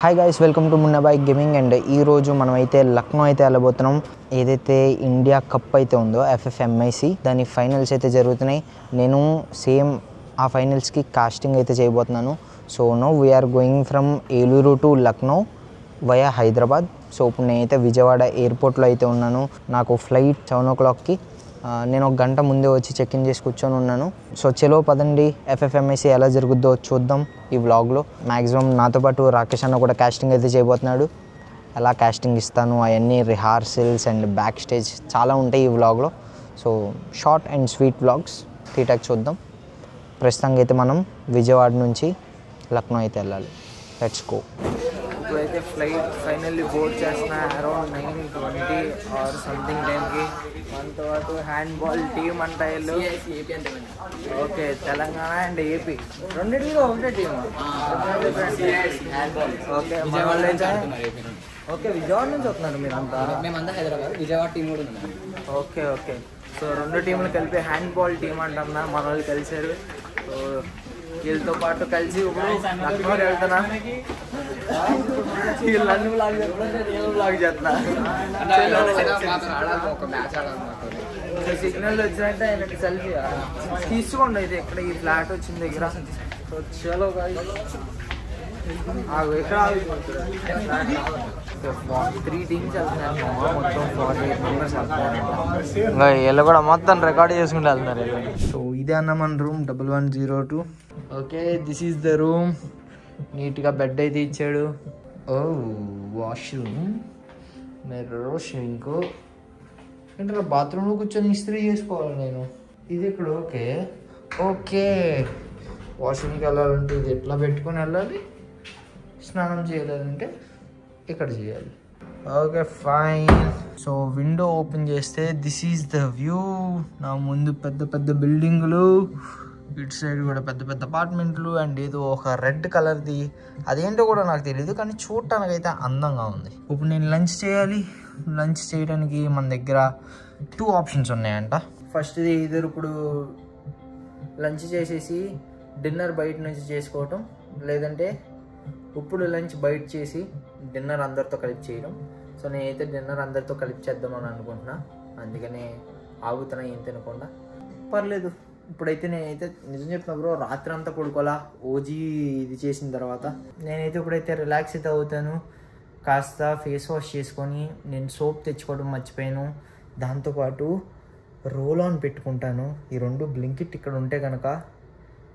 Hi guys, welcome to Munna bike gaming. And ఈరోజు మనమైతే లక్నో అయితే వెళ్ళబోతున్నాం. ఏదైతే ఇండియా కప్ అయితే ఉందో FFMIC దాని ఫైనల్స్ అయితే జరుగుతున్నాయి. నేను సేమ్ ఆ ఫైనల్స్కి కాస్టింగ్ అయితే చేయబోతున్నాను. So now we're going from Eluru to Lucknow via Hyderabad. So ఇప్పుడు నేనైతే విజయవాడ ఎయిర్పోర్ట్లో అయితే ఉన్నాను. నాకు ఫ్లైట్ 7 o'clockకి. నేను ఒక గంట ముందే వచ్చి చెక్ ఇన్ చేసి కూర్చొని ఉన్నాను. సో చలో పదండి, FFMIC ఎలా జరుగుద్దో చూద్దాం ఈ వ్లాగ్లో. మ్యాక్సిమం నాతో పాటు రాకేష్ అన్న కూడా కాస్టింగ్ అయితే చేయబోతున్నాడు. ఎలా కాస్టింగ్ ఇస్తాను అవన్నీ, రిహార్సల్స్ అండ్ బ్యాక్ స్టేజ్ చాలా ఉంటాయి ఈ వ్లాగ్లో. So short and sweet vlogs టీటాక్ చూద్దాం. ప్రస్తుతానికి అయితే మనం విజయవాడ నుంచి లక్నో అయితే వెళ్ళాలి. Let's go. ఇప్పుడైతే ఫ్లైట్ ఫైనల్లీ బోర్డ్ చేస్తున్నా అరౌండ్ 9:20 ఆర్ సంథింగ్ టైంకి. మనతో పాటు హ్యాండ్బాల్ టీమ్ అంట వీళ్ళు. ఓకే, తెలంగాణ అండ్ ఏపీ రెండింటిలో ఒకటే టీమ్. ఓకే, మన వాళ్ళు అయితే ఓకే విజయవాడ నుంచి వస్తున్నారు మీరంతా. మేమంతా హైదరాబాద్, విజయవాడ టీం కూడా ఉంది. ఓకే ఓకే, సో రెండు టీంలు కలిపి హ్యాండ్బాల్ టీం అంటున్నా. మన వాళ్ళు కలిసారు. సో వీళ్ళతో పాటు కలిసి ఇప్పుడు లక్నోకి వెళ్తున్నా. వీళ్ళు అన్ని బ్లాగ్ చేస్తున్నా, నేను బ్లాగ్ చేస్తున్నా. సిగ్నల్ వచ్చినట్టే ఆయనకి సెల్ఫీ తీసుకోండి. అయితే ఇక్కడ ఈ ఫ్లాట్ వచ్చిన దగ్గర. సో చలో ఇక్కడ 3 teams వెళ్తున్నారు. మొత్తం 48 members వెళ్తున్నారు. వీళ్ళు కూడా మొత్తం రికార్డ్ చేసుకుంటూ వెళ్తున్నారు. సో ఇదే అన్న మన room 1102. Okay, this is the room. నీట్గా బెడ్ అయితే ఇచ్చాడు. ఓ వాష్రూమ్, మిర్రర్, షింక్. ఏంటంటే బాత్రూంలో కూర్చొని ఇస్త్రీ చేసుకోవాలి నేను. ఇది ఇక్కడ ఓకే ఓకే. వాష్రూమ్కి వెళ్ళాలంటే ఇది ఎట్లా పెట్టుకొని వెళ్ళాలి, స్నానం చేయాలంటే ఇక్కడ చేయాలి. Okay fine. So window open చేస్తే దిస్ ఈజ్ ద వ్యూ. నా ముందు పెద్ద పెద్ద బిల్డింగులు, ఇటు సైడ్ కూడా పెద్ద పెద్ద అపార్ట్మెంట్లు. అండ్ ఏదో ఒక రెడ్ కలర్ది, అదేంటో కూడా నాకు తెలియదు, కానీ చూడటానికి అయితే అందంగా ఉంది. ఇప్పుడు నేను లంచ్ చేయాలి. లంచ్ చేయడానికి మన దగ్గర 2 options ఉన్నాయంట. ఫస్ట్ది ఇద్దరు ఇప్పుడు లంచ్ చేసేసి డిన్నర్ బయట నుంచి చేసుకోవటం, లేదంటే ఇప్పుడు లంచ్ బయట చేసి డిన్నర్ అందరితో కలిపి చేయడం. సో నేనైతే డిన్నర్ అందరితో కలిపి చేద్దామని అనుకుంటున్నా. అందుకనే ఆగుతున్నా ఏం తినకుండా. పర్లేదు, ఇప్పుడైతే నేనైతే నిజం చెప్తున్నా బ్రో, రాత్రి అంతా పడుకోవాలా ఓజీ ఇది చేసిన తర్వాత. నేనైతే ఇప్పుడైతే రిలాక్స్ అయితే అవుతాను. కాస్త ఫేస్ వాష్ చేసుకొని, నేను సోప్ తెచ్చుకోవడం మర్చిపోయాను. దాంతోపాటు రోల్ ఆన్ పెట్టుకుంటాను. ఈ 2 బ్లింకిట్ ఇక్కడ ఉంటే కనుక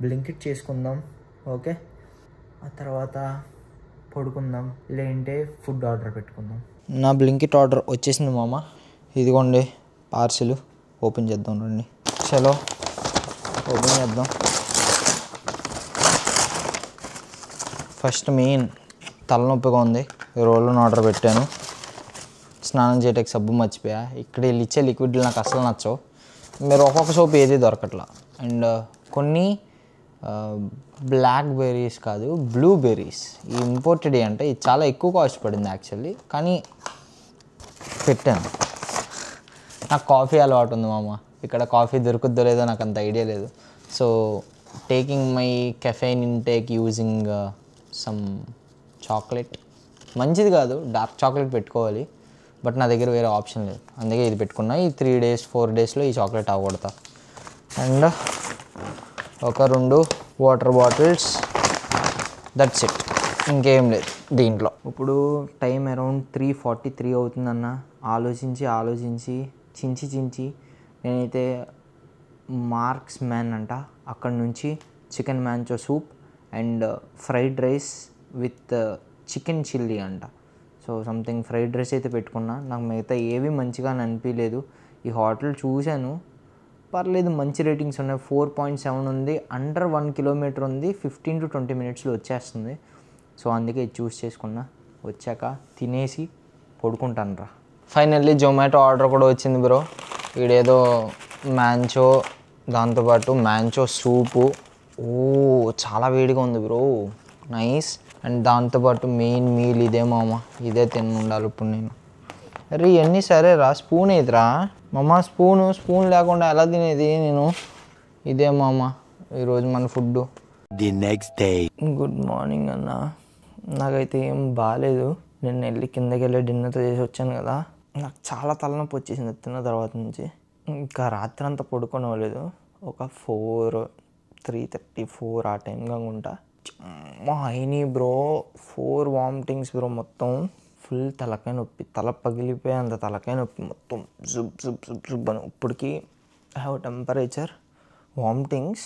బ్లింకిట్ చేసుకుందాం. ఓకే, ఆ తర్వాత పడుకుందాం, లేదంటే ఫుడ్ ఆర్డర్ పెట్టుకుందాం. నా బ్లింకిట్ ఆర్డర్ వచ్చేసింది మామ. ఇదిగోండి పార్సిల్. ఓపెన్ చేద్దాం రండి. చలో ఓపెన్ చేద్దాం. ఫస్ట్ మెయిన్ తలనొప్పిగా ఉంది. రోల్ని ఆర్డర్ పెట్టాను. స్నానం చేయడానికి సబ్బు మర్చిపోయా. ఇక్కడ వీళ్ళు ఇచ్చే లిక్విడ్లు నాకు అసలు నచ్చవు. మీరు ఒక్కొక్క సోప్ ఏది దొరకట్లా. అండ్ కొన్ని బ్లాక్ బెర్రీస్ కాదు, బ్లూబెర్రీస్, ఈ ఇంపోర్టెడ్ అంటే ఇది చాలా ఎక్కువ కాస్ట్ పడింది యాక్చువల్లీ. కానీ పెట్టాను. నాకు కాఫీ అలవాటు ఉంది మామ. ఇక్కడ కాఫీ దొరుకుద్దో లేదో నాకు అంత ఐడియా లేదు. So taking my caffeine intake using some chocolate. మంచిది కాదు, డార్క్ చాక్లెట్ పెట్టుకోవాలి, బట్ నా దగ్గర వేరే ఆప్షన్ లేదు. అందుకే ఇది పెట్టుకున్నా. ఈ 3 days 4 daysలో ఈ చాక్లెట్ అవ్వకూడతా. అండ్ ఒక 2 వాటర్ బాటిల్స్, దట్స్ ఇట్. ఇంకేం లేదు దీంట్లో. ఇప్పుడు టైం అరౌండ్ 3:43 అవుతుందన్న. ఆలోచించి చించి నేనైతే మార్క్స్ మ్యాన్ అంట అక్కడ నుంచి chicken Manchow soup and fried rice with chicken chilli అంట. సో సంథింగ్ ఫ్రైడ్ రైస్ అయితే పెట్టుకున్నా. నాకు మిగతా ఏవి మంచిగా అనిపించలేదు. ఈ హోటల్ చూశాను, పర్లేదు, మంచి రేటింగ్స్ ఉన్నాయి. 4.7 ఉంది. అండర్ 1 kilometer ఉంది. 15 to 20 minutesలో వచ్చేస్తుంది. సో అందుకే ఇది చూస్ చేసుకున్నా. వచ్చాక తినేసి పడుకుంటాను రా. ఫైనల్లీ జొమాటో ఆర్డర్ కూడా వచ్చింది బ్రో. వీడేదో మ్యాంచో, దాంతోపాటు మ్యాంచో సూపు. ఓ చాలా వేడిగా ఉంది బ్రో, నైస్. అండ్ దాంతోపాటు మెయిన్ మీల్ ఇదే మామ. ఇదే తిని ఉండాలి ఇప్పుడు నేను. అరే ఇవన్నీ సరే రా, స్పూన్ ఏదిరా మామ? స్పూన్ లేకుండా ఎలా తినేది నేను? ఇదే మామ ఈరోజు మన food. The next day. Good morning అన్న. నాకైతే ఏం బాగాలేదు. నేను వెళ్ళి కిందకి వెళ్ళి డిన్నర్ చేసి వచ్చాను కదా, నాకు చాలా తలనొప్పి వచ్చేసింది తిన్న తర్వాత నుంచి. ఇంకా రాత్రి అంతా పడుకోనవ్వలేదు. ఒక 3:30-4 ఆ టైంగా ఉంటా. అయినాయి బ్రో, 4 వామిటింగ్స్ బ్రో. మొత్తం ఫుల్ తలకాయ నొప్పి, తల పగిలిపోయి అంత తలకాయ నొప్పి మొత్తం జుబ్ జుబ్ జుబ్ జుబ్ అని. ఇప్పటికీ ఐ హ్యావ్ టెంపరేచర్, వామిటింగ్స్.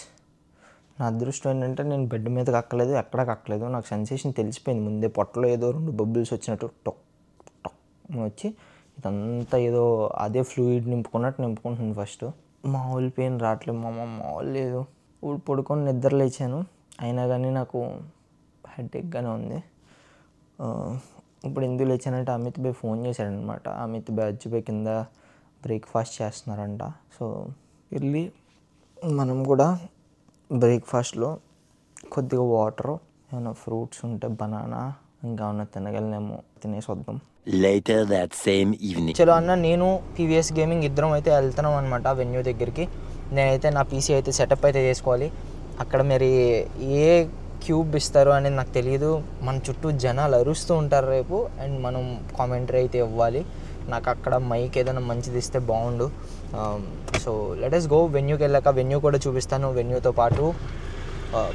నా అదృష్టం ఏంటంటే నేను బెడ్ మీద కక్కలేదు, ఎక్కడ కక్కలేదు. నాకు సెన్సేషన్ తెలిసిపోయింది ముందే, పొట్టలో ఏదో 2 బబుల్స్ వచ్చినట్టు టొక్ టొక్ వచ్చి ఇదంతా ఏదో అదే ఫ్లూయిడ్ నింపుకున్నట్టు నింపుకుంటుంది. ఫస్ట్ మామూలు పెయిన్ రావట్లేదు మామూలు లేదు. ఇప్పుడు పడుకొని నిద్ర లేచాను, అయినా కానీ నాకు హెడేక్గానే ఉంది. ఇప్పుడు ఎందుకు లేచానంటే అమిత్ భాయ్ ఫోన్ చేశాడనమాట. అమిత్ భాయ్ అజ్జిభాయ్ కింద బ్రేక్ఫాస్ట్ చేస్తున్నారంట. సో వెళ్ళి మనం కూడా బ్రేక్ఫాస్ట్లో కొద్దిగా వాటరు, ఏమైనా ఫ్రూట్స్ ఉంటే బనానా ఇంకా ఏమన్నా తినగలనేమో తినేసి వద్దాం. Later that same evening. చలో అన్న, నేను పీవీఎస్ గేమింగ్ ఇద్దరం అయితే వెళ్తున్నాం అనమాట వెన్యూ దగ్గరికి. నేనైతే నా పీసీ అయితే సెటప్ అయితే చేసుకోవాలి. అక్కడ మరి ఏ క్యూబ్ ఇస్తారు అనేది నాకు తెలియదు. మన చుట్టూ జనాలు అరుస్తూ ఉంటారు రేపు, అండ్ మనం కామెంటరీ అయితే ఇవ్వాలి. నాకు అక్కడ మైక్ ఏదైనా మంచిది ఇస్తే బాగుండు. So let us go. వెన్యూకి వెళ్ళాక వెన్యూ కూడా చూపిస్తాను, వెన్యూతో పాటు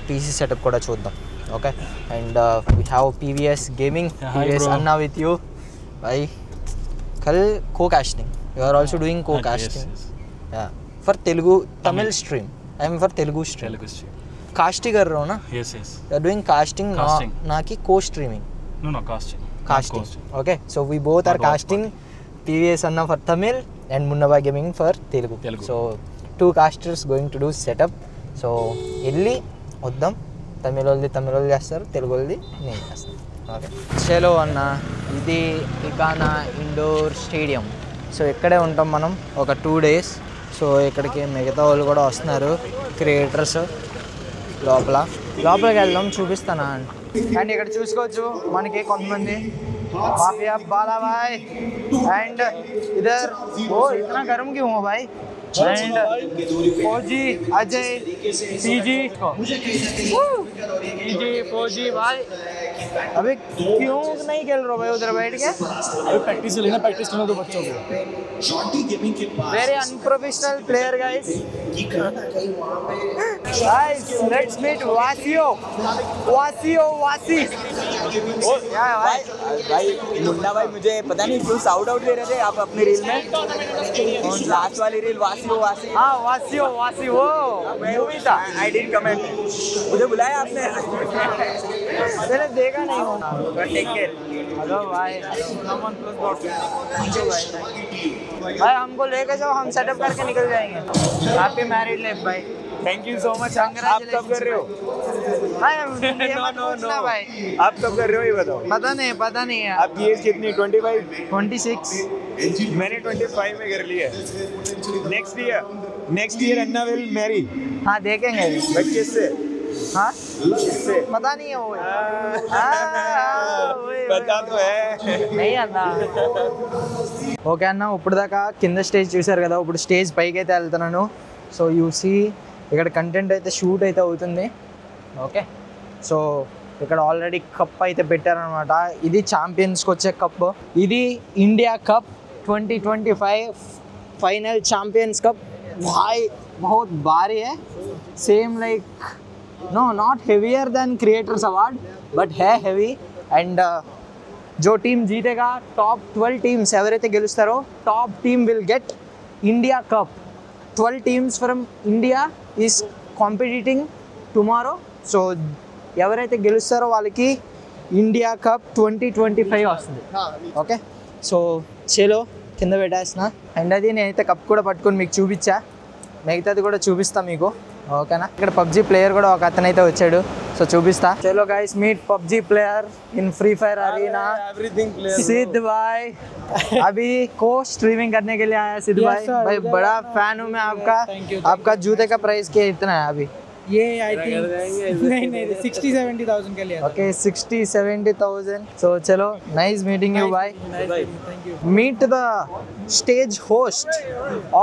పీసీ సెటప్ కూడా చూద్దాం. Okay, and we have PVS gaming, PVS అన్నా విత్ యూ भाई. कल को casting, you are also doing co casting for Telugu Tamil stream. I am for Telugu stream. Casting कर रहे हो ना? Yes. You are doing casting, ना कि co streaming. No, casting. Okay, so we both are casting. PVS Anna for Tamil and Munnaba Gaming for Telugu. So 2 casters going to do setup. So illi oddam, Tamil వాళ్ళు చేస్తారు, తెలుగు వాళ్ళది నేను చేస్తాను. Okay, చలో అన్న, ఇది ఇకానా ఇండోర్ స్టేడియం. సో ఇక్కడే ఉంటాం మనం ఒక 2 days. సో ఇక్కడికి మిగతా వాళ్ళు కూడా వస్తున్నారు, క్రియేటర్స్. లోపలికి వెళ్దాం, చూపిస్తానా. అండ్ ఇక్కడ చూసుకోవచ్చు మనకి కొంతమంది మాఫియా బాలా భాయ్ అండ్ ఇదర్. ఓ ఇतना गर्म क्यों हो भाई? एंड फौजी अजय पीजी फौजी भाई, अभी क्यों नहीं खेल रहे हो भाई उधर बैठ के? अभी प्रैक्टिस लेना, प्रैक्टिस करना दो बच्चों को. Very unprofessional player guys. Guys let's meet वासियो वासी. क्या है भाई मुन्ना भाई मुझे पता नहीं क्यों साउट आउट दे रहे थे आप अपनी रील में. लास्ट वाली रील वासी. हाँ वासियो वो मूवी था. I didn't comment. मुझे बुलाया आपने? मैंने देखा नहीं हूँ. Take care. हेलो भाई, भाई हमको लेके जाओ, हम सेटअप करके निकल जाएंगे. हैप्पी मैरिड लाइफ भाई. Thank you so much. आप कब कर रहे हो? नो भाई, आप कब कर रहे हो ये बताओ. पता नहीं है. आपकी एज कितनी? 25. 26. मैंने 25 में कर लिया. Next year Anna will marry. हाँ देखेंगे. बच्चे से? हाँ किससे? पता नहीं है वो. पता तो है. नहीं అన్నా. ఓకే అన్న, ఇప్పుడు దాకా కింద స్టేజ్ చూసారు కదా, ఇప్పుడు స్టేజ్ పైకి అయితే వెళ్తున్నాను. సో యూసీ ఇక్కడ కంటెంట్ అయితే షూట్ అయితే అవుతుంది. ఓకే, సో ఇక్కడ ఆల్రెడీ కప్ అయితే పెట్టారనమాట. ఇది ఛాంపియన్స్కి వచ్చే కప్. ఇది India cup 2025 final champions cup. भाई बहुत भारी है, same like no not heavier than creators award but है हेवी. एंड जो टीम जीतेगा, टॉप 12 टीम्स ఎవరైతే గెలుస్తారో top team will get India cup. 12 teams from India is competing tomorrow. So ఎవరైతే గెలుస్తారో వాళ్ళకి ఇండియా కప్ 2025 వస్తుంది. ఓకే, సో చలో కింద పెట్టేసిన. అండ్ అది నేనైతే కప్ కూడా పట్టుకొని మీకు చూపించా, మిగతాది కూడా చూపిస్తా మీకు. ఓకేనా, ఇక్కడ పబ్జీ ప్లేయర్ కూడా ఒక అతను అయితే వచ్చాడు, సో చూపిస్తా. చలో guys, meet PUBG player in Free Fire arena. Siddh भाई अभी को स्ट्रीमिंग करने के लिए आया. सिद्ध भाई, भाई बड़ा फैन हूँ मैं आपका. आपका जूते का प्राइस क्या इतना है अभी? ये आई थिंक नहीं 60-70,000 के लिए ఓకే 60-70,000. సో చలో nice meeting you bye. Thank you. Meet the stage host,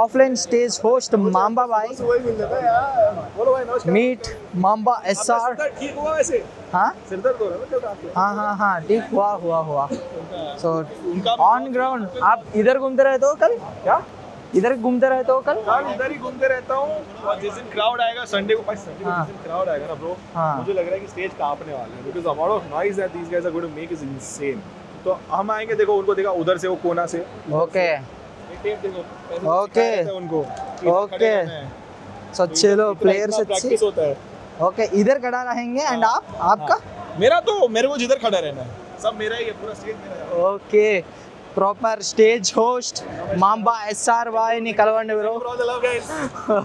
offline stage host Mamba bye. Meet Mamba SR. हाँ हाँ ठीक हुआ. सो ऑन ग्राउंड आप इधर घूमते रहते हो कल? क्या इधर घूमते रहते हो कल? हाँ इधर ही घूमते रहता हूँ और जिस दिन क्राउड आएगा संडे को जिस दिन क्राउड आएगा ना ब्रो, हाँ. मुझे लग रहा है कि स्टेज कांपने वाला है because amount of noise that these guys are going to make is insane. तो हम आएंगे, देखो उनको देखा उधर से वो कोना से ओके टेप देखो ओके उनको ओके. सो चलो प्लेयर्स अच्छी. प्रैक्टिस होता है. ओके इधर खड़ा रहेंगे एंड आपका मेरे को जिधर खड़ा रहना है सब मेरा ही है, पूरा स्टेज मेरा है. Okay proper stage host mamba SR బాయ్ ని కలవండి bro. All the love guys.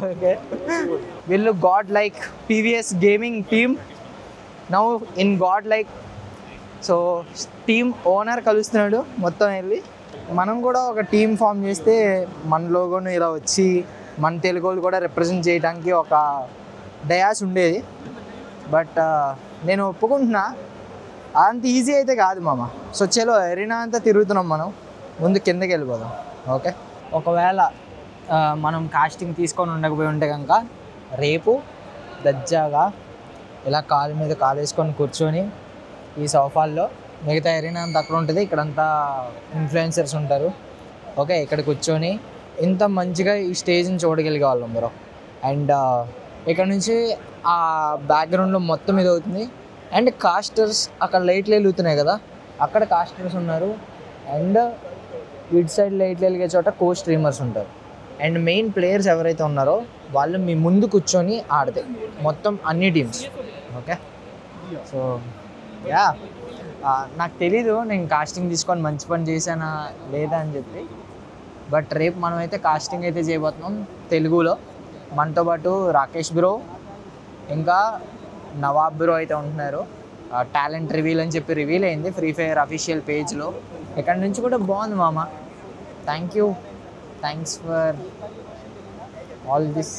Okay వీళ్ళు god like PVS gaming team now in god like. So team owner కలుస్తున్నాడు మొత్తం వెళ్ళి. మనం కూడా ఒక టీం ఫామ్ చేస్తే మన లోగోను ఇలా వచ్చి మన తెలుగు వాళ్ళు కూడా రిప్రజెంట్ చేయడానికి ఒక డయాస్ ఉండేది. బట్ నేను ఒప్పుకుంటున్నా అంత ఈజీ అయితే కాదు మామ. సో చలో ఎరీనా అంతా తిరుగుతున్నాం మనం, ముందు కిందకి వెళ్ళిపోదాం. ఓకే ఒకవేళ మనం కాస్టింగ్ తీసుకొని ఉండకపోయి ఉంటే కనుక రేపు దజ్జాగా ఇలా కాలు మీద కాలు వేసుకొని కూర్చొని ఈ సోఫాల్లో, మిగతా ఎరీనా అంతా అక్కడ ఉంటుంది, ఇక్కడంతా ఇన్ఫ్లుయెన్సర్స్ ఉంటారు. ఓకే ఇక్కడ కూర్చొని ఇంత మంచిగా ఈ స్టేజ్ని చూడగలిగే వాళ్ళం బ్రో. అండ్ ఇక్కడ నుంచి ఆ బ్యాక్గ్రౌండ్లో మొత్తం ఇది అవుతుంది. అండ్ కాస్టర్స్ అక్కడ లైట్లు వెలుగుతున్నాయి కదా, అక్కడ కాస్టర్స్ ఉన్నారు. అండ్ ఇటు సైడ్ లైట్లు వెలిగే చోట కో స్ట్రీమర్స్ ఉంటారు. అండ్ మెయిన్ ప్లేయర్స్ ఎవరైతే ఉన్నారో వాళ్ళు మీ ముందు కూర్చొని ఆడతాయి మొత్తం అన్ని టీమ్స్. ఓకే సో యా నాకు తెలీదు నేను కాస్టింగ్ తీసుకొని మంచి పని చేశానా లేదా అని చెప్పి. బట్ రేపు మనమైతే కాస్టింగ్ అయితే చేయబోతున్నాం తెలుగులో. మనతో పాటు రాకేష్ బ్రో ఇంకా నవాబ్ బ్రో అయితే ఉంటున్నారు. టాలెంట్ రివీల్ అని చెప్పి రివీల్ అయింది ఫ్రీ ఫైర్ అఫీషియల్ పేజ్లో. ఇక్కడ నుంచి కూడా బాగుంది మామ. Thanks for all this.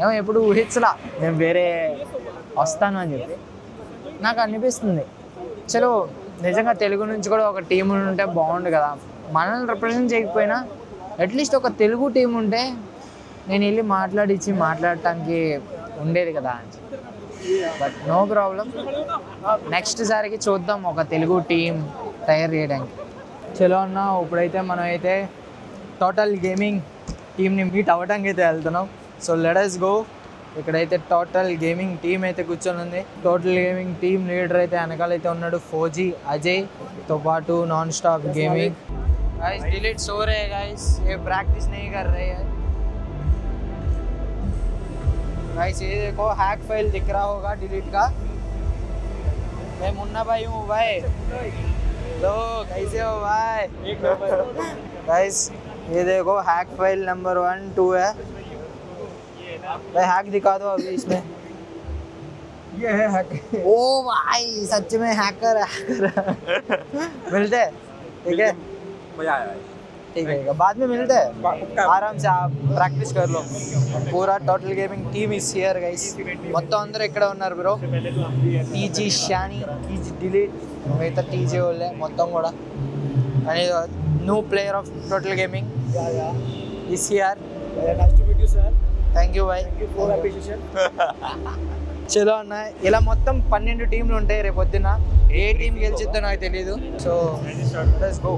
ఏమో ఎప్పుడు ఊహించలా నేను వేరే వస్తాను అని చెప్పి. నాకు అనిపిస్తుంది చలో నిజంగా తెలుగు నుంచి కూడా ఒక టీం ఉంటే బాగుండు కదా. మనల్ని రిప్రజెంట్ చేయకపోయినా అట్లీస్ట్ ఒక తెలుగు టీం ఉంటే నేను వెళ్ళి మాట్లాడటానికి ఉండేది కదా అని. బట్ నో ప్రాబ్లం, నెక్స్ట్ సారికి చూద్దాం ఒక తెలుగు టీం తయారు చేయడానికి. చలో అన్న ఇప్పుడైతే మనం అయితే టోటల్ గేమింగ్ టీమ్ని మీట్ అవ్వడానికి అయితే వెళ్తున్నాం. So let us go. ఇక్కడైతే టోటల్ గేమింగ్ టీం అయితే కూర్చొని ఉంది. టోటల్ గేమింగ్ టీం లీడర్ అయితే వెనకాలైతే ఉన్నాడు ఫోజీ అజయ్తో పాటు నాన్ స్టాప్ గేమింగ్. गाइस डिलीट सो रहे हैं गाइस, ये प्रैक्टिस नहीं कर रहे हैं गाइस. ये देखो हैक फाइल दिख रहा होगा डिलीट का. मैं मुन्ना भाई हूँ भाई. लो कैसे हो भाई? गाइस ये देखो हैक फाइल नंबर 1 2 है भाई. हैक दिखा दो अभी इसमें. ये है हैक. ओ भाई सच में हैकर मिलते हैं ठीक है. मजा आया भाई. ठीक है बाद में मिलते हैं आराम से. आप प्रैक्टिस कर लो. पूरा Total Gaming team is here guys. మొత్తం అందరూ ఇక్కడ ఉన్నారు bro. TG Shani, TG delete, మిగతా టీజీ వాళ్ళే మొత్తం కూడా. అని new player of Total Gaming is here. Nice to meet you sir. Thank you bye. Thank you for appreciation. చలో అన్న ఇలా మొత్తం 12 టీంలు ఉంటాయి రేపు పొద్దున్న. ఏ టీం గెలిచిద్దో నాకు తెలియదు. So let's go.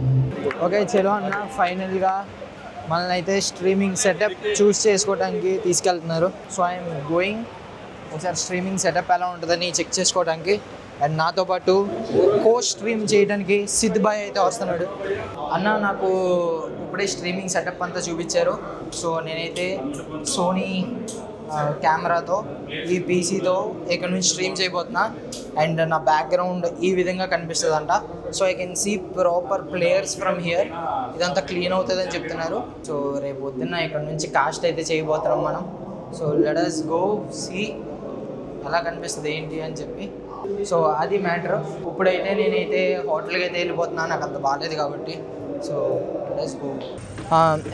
ఓకే చలో అన్న ఫైనల్గా మనల్ని అయితే స్ట్రీమింగ్ సెటప్ చూస్ చేసుకోవడానికి తీసుకెళ్తున్నారు. సో ఐఎమ్ గోయింగ్ ఒకసారి స్ట్రీమింగ్ సెటప్ ఎలా ఉంటుందని చెక్ చేసుకోవడానికి. అండ్ నాతో పాటు కో స్ట్రీమ్ చేయడానికి సిద్ధ్ బాయ్ అయితే వస్తున్నాడు. అన్న నాకు ఇప్పుడే స్ట్రీమింగ్ సెటప్ అంతా చూపించారు. సో నేనైతే సోనీ కెమెరాతో ఈ పీసీతో ఇక్కడ నుంచి స్ట్రీమ్ చేయబోతున్నా. అండ్ నా బ్యాక్గ్రౌండ్ ఈ విధంగా కనిపిస్తుంది అంట. So I can see proper players from here. ఇదంతా క్లీన్ అవుతుందని చెప్తున్నారు. సో రేపు పొద్దున్న ఇక్కడ నుంచి కాస్ట్ అయితే చేయబోతున్నాం మనం. So let us go see ఎలా కనిపిస్తుంది ఏంటి అని చెప్పి. సో అది మ్యాటర్. ఇప్పుడైతే నేనైతే హోటల్కి అయితే వెళ్ళిపోతున్నాను, నాకు అంత బాగాలేదు కాబట్టి. So let us go.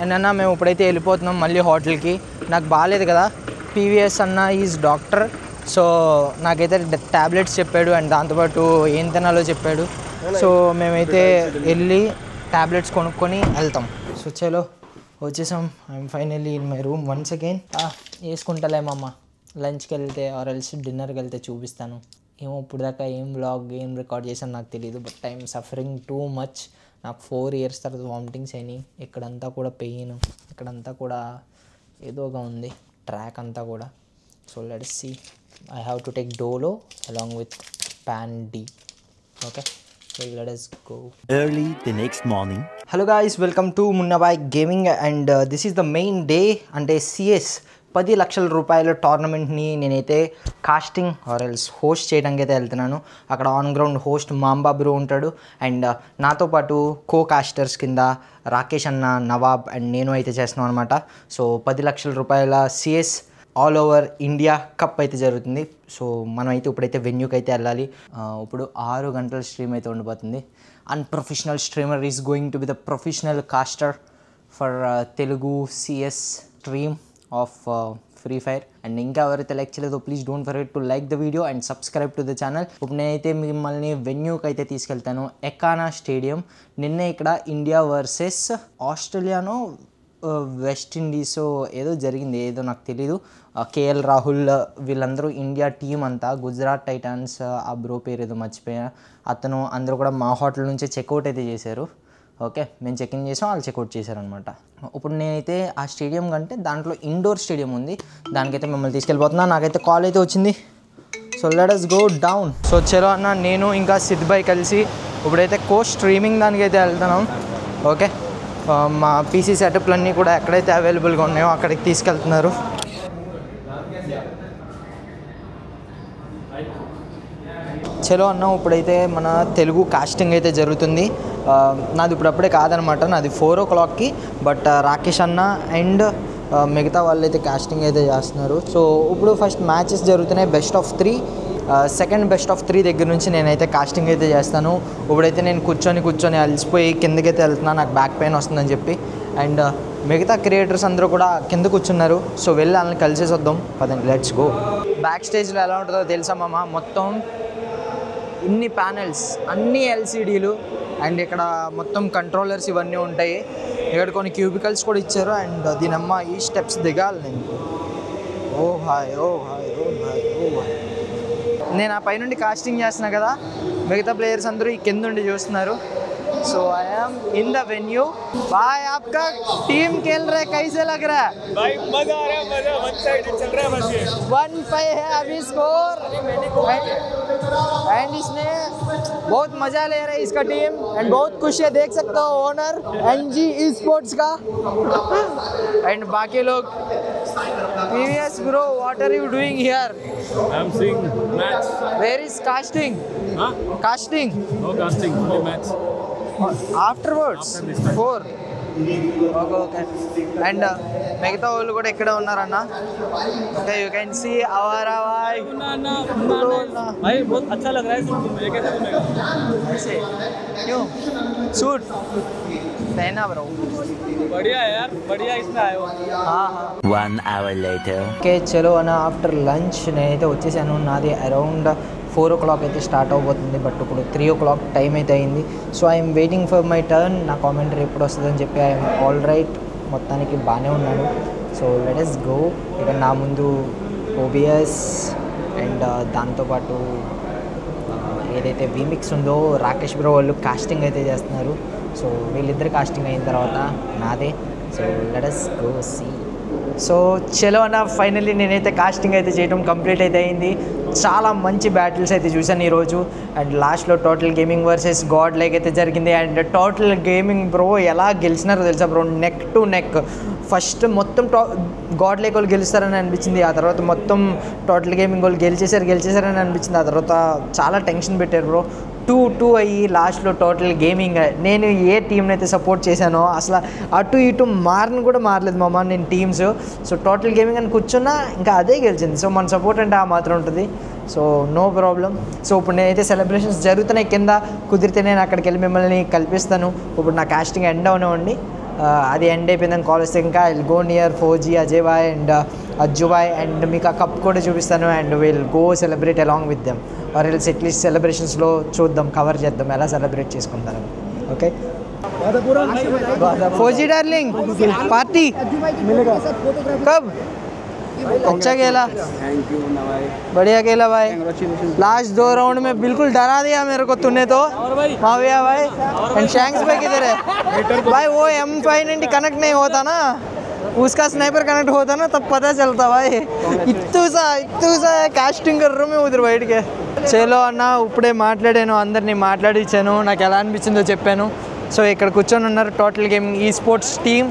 And అన్న మేము ఇప్పుడైతే వెళ్ళిపోతున్నాం మళ్ళీ హోటల్కి. నాకు బాగాలేదు కదా పీవీఎస్ అన్న ఈజ్ డాక్టర్. సో నాకైతే ట్యాబ్లెట్స్ చెప్పాడు అండ్ దాంతోపాటు ఏం తినాలో చెప్పాడు. సో మేమైతే వెళ్ళి ట్యాబ్లెట్స్ కొనుక్కొని వెళ్తాం. సో చలో వచ్చేసాం. I'm finally in my room once again. వేసుకుంటలేమమ్మ, లంచ్కి వెళ్తే ఆర్ ఎల్స్ డిన్నర్కి వెళ్తే చూపిస్తాను. ఏమో ఇప్పుడు దాకా ఏం వ్లాగ్ ఏం రికార్డ్ చేశాను నాకు తెలియదు. But I'm suffering too much. నాకు 4 years తర్వాత వామిటింగ్స్ అయినాయి. ఇక్కడంతా కూడా పెయిన్, ఇక్కడంతా కూడా ఏదోగా ఉంది ట్రాక్ అంతా కూడా. So let's see. I have to take Dolo along with Pan D. Okay, so let us go. Early the next morning. Hello guys, welcome to Munnabai Gaming and this is the main day. అంటే CS 10 లక్షల రూపాయల టోర్నమెంట్ని నేనైతే casting or else host చేయడానికి అయితే వెళ్తున్నాను. అక్కడ on ground host mamba bro ఉంటాడు and నాతో పాటు కో కాస్టర్స్ కింద రాకేష్ అన్న, నవాబ్ అండ్ నేను అయితే చేస్తున్నాం అనమాట. సో 10 లక్షల రూపాయల CS all over India cup అయితే జరుగుతుంది. సో మనం అయితే ఇప్పుడైతే వెన్యూకి అయితే వెళ్ళాలి. ఇప్పుడు 6 గంటల స్ట్రీమ్ అయితే ఉండిపోతుంది. Unprofessional streamer is going to be the professional caster for Telugu CS stream of free fire. And ఇంకా ఎవరైతే లైక్ చేయలేదో please don't forget to like the video and subscribe to the channel. ఇప్పుడు నేనైతే మిమ్మల్ని వెన్యూకి అయితే తీసుకెళ్తాను, ఎకానా స్టేడియం. నిన్నే ఇక్కడ ఇండియా వర్సెస్ ఆస్ట్రేలియానో వెస్ట్ ఇండీసో ఏదో జరిగింది, ఏదో నాకు తెలీదు. కేఎల్ రాహుల్ వీళ్ళందరూ ఇండియా టీం అంతా, గుజరాత్ టైటాన్స్ ఆ బ్రో పేరు ఏదో మర్చిపోయా, అతను అందరూ కూడా మా హోటల్ నుంచే చెక్అవుట్ అయితే చేశారు. ఓకే, మేము చెక్ఇన్ చేసాం, వాళ్ళు చెక్అవుట్ చేశారనమాట. ఇప్పుడు నేనైతే ఆ స్టేడియం కంటే దాంట్లో ఇండోర్ స్టేడియం ఉంది, దానికైతే మిమ్మల్ని తీసుకెళ్ళిపోతున్నా. నాకైతే కాల్ అయితే వచ్చింది. So let us go down. So చలో అన్న, నేను ఇంకా సిద్ భాయ్ కలిసి ఇప్పుడైతే స్ట్రీమింగ్ దానికైతే వెళ్తున్నాం. ఓకే, మా పీసీ సెటప్లన్నీ కూడా ఎక్కడైతే అవైలబుల్గా ఉన్నాయో అక్కడికి తీసుకెళ్తున్నారు. చలో అన్న, ఇప్పుడైతే మన తెలుగు కాస్టింగ్ అయితే జరుగుతుంది. నాది ఇప్పుడప్పుడే కాదనమాట, నాది 4 o'clockకి. బట్ రాకేష్ అన్న అండ్ మిగతా వాళ్ళు అయితే కాస్టింగ్ అయితే చేస్తున్నారు. సో ఇప్పుడు ఫస్ట్ మ్యాచెస్ జరుగుతున్నాయి, best of 3. Second best of 3 దగ్గర నుంచి నేనైతే కాస్టింగ్ అయితే చేస్తాను. ఇప్పుడైతే నేను కూర్చొని అలసిపోయి కిందకైతే వెళ్తున్నాను, నాకు బ్యాక్ పెయిన్ వస్తుందని చెప్పి. అండ్ మిగతా క్రియేటర్స్ అందరూ కూడా కింద కూర్చున్నారు. సో వెళ్ళి వాళ్ళని కలిసేసి వద్దాం, పదండి లెట్స్ గో. బ్యాక్ స్టేజ్లో ఎలా ఉంటుందో తెలుసా మామ, మొత్తం ఇన్ని ప్యానెల్స్, అన్ని LCDలు అండ్ ఇక్కడ మొత్తం కంట్రోలర్స్ ఇవన్నీ ఉంటాయి. ఇక్కడ కొన్ని క్యూబికల్స్ కూడా ఇచ్చారు. అండ్ దీనమ్మ ఈ స్టెప్స్ దిగాలి నేను. ఓ హాయ్ ఓ హాయ్ ఓ హాయ్ ఓ హాయ్. నేను ఆ పైనుండి కాస్టింగ్ చేస్తున్నా కదా, మిగతా ప్లేయర్స్ అందరూ ఈ కింద ఉండి చూస్తున్నారు. So I am in the venue. भाई आपका टीम खेल रहा है, कैसे लग रहा है भाई? मजा आ रहा है, मजा वन साइड चल रहा है बस ये 1-5 है अभी स्कोर. एंड इसने बहुत मजा ले रहा है इसका टीम एंड बहुत खुश है, देख सकते हो ओनर NG Esports का. एंड बाकी लोग PVS bro, what are you doing here? I am seeing match. Where is casting? Huh? Casting No casting, only match. afterwards. After this time. 4. Okay. And మిగతా వాళ్ళు కూడా ఇక్కడే ఉన్నారన్న. Okay, you can see our भाई बहुत अच्छा लग रहा है सूट तुम्हें, कैसे तुम्हें ऐसे क्यों सूट पहना ब्रो? बढ़िया है यार, बढ़िया इसमें आए हो. हाँ. 1 hour later. ఓకే చలో అన్న, ఆఫ్టర్ లంచ్ నేనైతే వచ్చేసాను. నాది అరౌండ్ 4 o'clock అయితే స్టార్ట్ అవబోతుంది. బట్ ఇప్పుడు 3 o'clock టైం అయితే అయింది. So I'm waiting for my turn. నా కామెంటరీ ఎప్పుడు వస్తుందని చెప్పి ఐఎమ్ ఆల్ రైట్, మొత్తానికి బాగానే ఉన్నాను. So let us go. ఇక నా ముందు OBS అండ్ దాంతోపాటు ఏదైతే వీమిక్స్ ఉందో రాకేష్ బ్రో వాళ్ళు కాస్టింగ్ అయితే చేస్తున్నారు. సో వీళ్ళిద్దరు కాస్టింగ్ అయిన తర్వాత నాదే. So let us go see. So చలో అన్న, ఫైనల్లీ నేనైతే కాస్టింగ్ అయితే చేయడం కంప్లీట్ అయితే అయింది. చాలా మంచి బ్యాటిల్స్ అయితే చూశాను ఈరోజు. అండ్ లాస్ట్లో total gaming versus God like అయితే జరిగింది. అండ్ టోటల్ గేమింగ్ బ్రో ఎలా గెలిచినారో తెలుసా bro, neck to neck. First మొత్తం గాడ్ లైక్ వాళ్ళు గెలుస్తారని అనిపించింది, ఆ తర్వాత మొత్తం టోటల్ గేమింగ్ వాళ్ళు గెలిచేశారని అనిపించింది. ఆ తర్వాత చాలా టెన్షన్ పెట్టారు బ్రో. 2-2 అయ్యి లాస్ట్లో టోటల్ గేమింగ్. నేను ఏ టీంని అయితే సపోర్ట్ చేశానో అసలు అటు ఇటు మారలేదు మామ నేను టీమ్స్. సో టోటల్ గేమింగ్ అని కూర్చున్నా ఇంకా అదే గెలిచింది. సో మన సపోర్ట్ అంటే ఆ మాత్రం ఉంటుంది. So no problem. సో ఇప్పుడు నేనైతే సెలబ్రేషన్స్ జరుగుతున్నాయి కింద, కుదిరితే నేను అక్కడికి వెళ్ళి మిమ్మల్ని కల్పిస్తాను. ఇప్పుడు నా కాస్టింగ్ ఎండ్ అవనివ్వండి, అది ఎండ్ అయిపోయిందని కాల్ వస్తే ఇంకా I will go near 4G Ajay బాయ్ అండ్ అజ్జు బాయ్ అండ్ మీకు ఆ కప్ కూడా చూపిస్తాను and will go celebrate along with them or else at least సెలబ్రేషన్స్లో చూద్దాం కవర్ చేద్దాం ఎలా సెలబ్రేట్ చేసుకుంటారు ఓకే फौजी डार्लिंग पार्टी कब अच्छा खेला बढ़िया खेला भाई लास्ट 2 राउंड में बिल्कुल डरा दिया मेरे को तूने तो माविया भाई एंड शैंक्स भाई किधर है भाई वो M590 कनेक्ट नहीं होता ना उसका स्नाइपर कनेक्ट होता ना तब पता चलता भाई इतू सा कास्टिंग कर रहा हूँ मैं उधर बैठ के చలో అన్న ఇప్పుడే మాట్లాడాను అందరినీ మాట్లాడించాను నాకు ఎలా అనిపించిందో చెప్పాను సో ఇక్కడ కూర్చొని ఉన్నారు total gaming esports team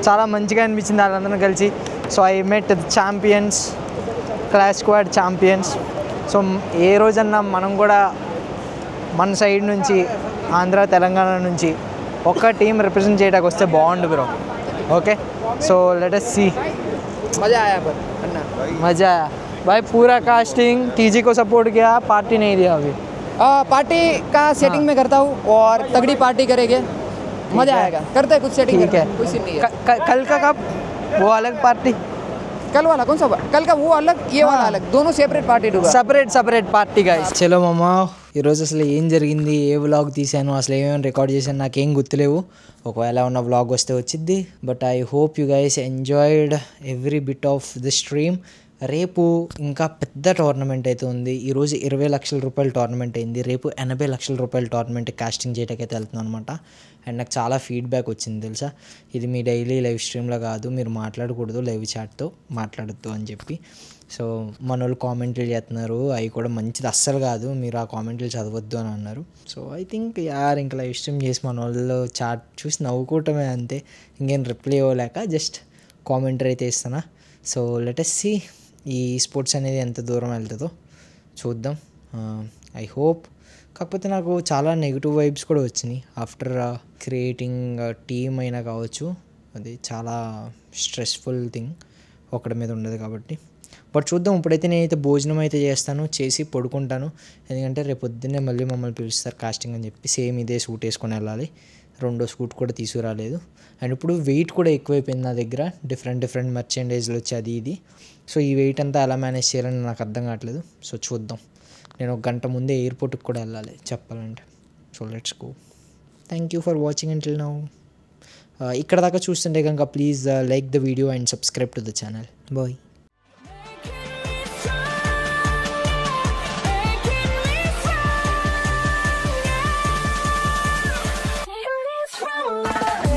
చాలా మంచిగా అనిపించింది వాళ్ళందరూ కలిసి so I met champions clash squad champions so ఏ రోజన్నా మనం కూడా మన సైడ్ నుంచి ఆంధ్ర తెలంగాణ నుంచి ఒక్క టీం రిప్రజెంట్ చేయడానికి వస్తే బాగుండు bro okay so let us see मज़ा आया पर अन्ना मज़ा आया भाई पूरा कास्टिंग टीजी को सपोर्ट किया पार्टी नहीं दिया अभी पार्टी का सेटिंग में करता हूँ और तगड़ी पार्टी करेंगे मज़ा आएगा करते हैं कुछ सेटिंग ठीक है कुछ नहीं है कल का कब वो अलग पार्टी कल वाला कौन सा कल का वो अलग ये वाला अलग दोनों सेपरेट पार्टी होगा సపరేట్ పార్టీ గైస్ చలో మామ ఈరోజు అసలు ఏం జరిగింది ఏ వ్లాగ్ తీసాను అసలు ఏమేమి రికార్డ్ చేశాను నాకేం గుర్తులేవు ఒకవేళ ఉన్న వ్లాగ్ వస్తే వచ్చిద్ది but I hope you guys enjoyed every bit of the stream రేపు ఇంకా పెద్ద టోర్నమెంట్ అయితే ఉంది ఈరోజు 20 లక్షల రూపాయల టోర్నమెంట్ అయింది రేపు 80 లక్షల రూపాయల టోర్నమెంట్ కాస్టింగ్ చేయడానికి అయితే వెళ్తున్నాను అనమాట అండ్ నాకు చాలా ఫీడ్బ్యాక్ వచ్చింది తెలుసా ఇది మీ డైలీ లైవ్ స్ట్రీమ్లో కాదు మీరు మాట్లాడకూడదు లైవ్ చాట్తో మాట్లాడద్దు అని చెప్పి సో మన వాళ్ళు కామెంట్లు చేస్తున్నారు అవి కూడా మంచిది అస్సలు కాదు మీరు ఆ కామెంట్లు చదవద్దు అని అన్నారు సో ఐ థింక్ యార్ ఇంకా లైవ్ స్ట్రీమ్ చేసి మన వాళ్ళు చాట్ చూసి నవ్వుకోవటమే అంతే ఇంకేం రిప్లై ఇవ్వలేక జస్ట్ కామెంటరీ అయితే ఇస్తానా సో లెట్ అస్ సీ ఈ స్పోర్ట్స్ అనేది ఎంత దూరం వెళ్తుందో చూద్దాం ఐ హోప్ కాకపోతే నాకు చాలా నెగిటివ్ వైబ్స్ కూడా వచ్చినాయి ఆఫ్టర్ క్రియేటింగ్ టీమ్ అయినా కావచ్చు అది చాలా స్ట్రెస్ఫుల్ థింగ్ ఒకటి మీద ఉండదు కాబట్టి బట్ చూద్దాం ఇప్పుడైతే నేనైతే భోజనం అయితే చేస్తాను చేసి పడుకుంటాను ఎందుకంటే రేపు పొద్దున్నే మళ్ళీ మమ్మల్ని పిలుస్తారు కాస్టింగ్ అని చెప్పి సేమ్ ఇదే సూట్ వేసుకొని వెళ్ళాలి రెండో సూట్ కూడా తీసుకురాలేదు అండ్ ఇప్పుడు వెయిట్ కూడా ఎక్కువైపోయింది నా దగ్గర డిఫరెంట్ మర్చెండైజ్లు వచ్చి అది ఇది సో ఈ వెయిట్ అంతా ఎలా మేనేజ్ చేయాలని నాకు అర్థం కావట్లేదు సో చూద్దాం నేను 1 గంట ముందే ఎయిర్పోర్ట్కి కూడా వెళ్ళాలి చెప్పాలంటే so let's go thank you for watching until now ఇక్కడ దాకా చూస్తుంటే కనుక please like the video and subscribe to the channel bye From love.